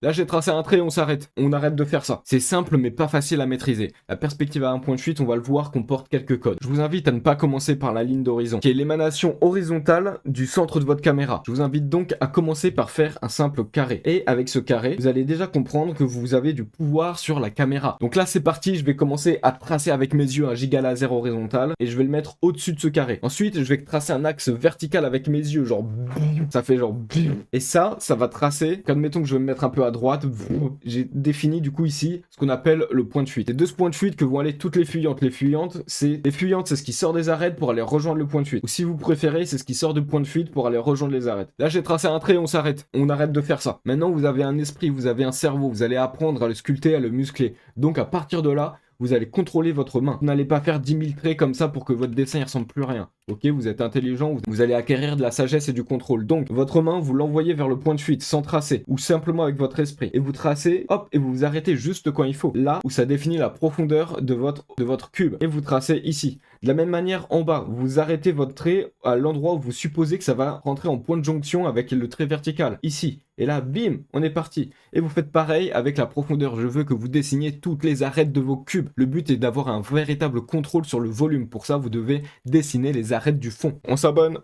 Là, j'ai tracé un trait, on s'arrête. On arrête de faire ça. C'est simple, mais pas facile à maîtriser. La perspective à un point de fuite, on va le voir, comporte quelques codes. Je vous invite à ne pas commencer par la ligne d'horizon, qui est l'émanation horizontale du centre de votre caméra. Je vous invite donc à commencer par faire un simple carré. Et avec ce carré, vous allez déjà comprendre que vous avez du pouvoir sur la caméra. Donc là, c'est parti, je vais commencer à tracer avec mes yeux un giga laser horizontal, et je vais le mettre au-dessus de ce carré. Ensuite, je vais tracer un axe vertical avec mes yeux, genre... Ça fait genre... Et ça va tracer, admettons que je vais me mettre un peu à droite, j'ai défini du coup ici ce qu'on appelle le point de fuite. C'est de ce point de fuite que vont aller toutes les fuyantes. Les fuyantes, c'est ce qui sort des arêtes pour aller rejoindre le point de fuite. Ou si vous préférez, c'est ce qui sort du point de fuite pour aller rejoindre les arêtes. Là, j'ai tracé un trait, on s'arrête. On arrête de faire ça. Maintenant, vous avez un esprit, vous avez un cerveau, vous allez apprendre à le sculpter, à le muscler. Donc à partir de là, vous allez contrôler votre main. Vous n'allez pas faire 10 000 traits comme ça pour que votre dessin ne ressemble plus à rien. Ok, vous êtes intelligent, vous allez acquérir de la sagesse et du contrôle. Donc, votre main, vous l'envoyez vers le point de fuite sans tracer, ou simplement avec votre esprit. Et vous tracez, hop, et vous vous arrêtez juste quand il faut. Là où ça définit la profondeur de votre cube. Et vous tracez ici. De la même manière, en bas, vous arrêtez votre trait à l'endroit où vous supposez que ça va rentrer en point de jonction avec le trait vertical. Ici. Et là, bim, on est parti. Et vous faites pareil avec la profondeur. Je veux que vous dessiniez toutes les arêtes de vos cubes. Le but est d'avoir un véritable contrôle sur le volume. Pour ça, vous devez dessiner les arêtes du fond. On s'abonne.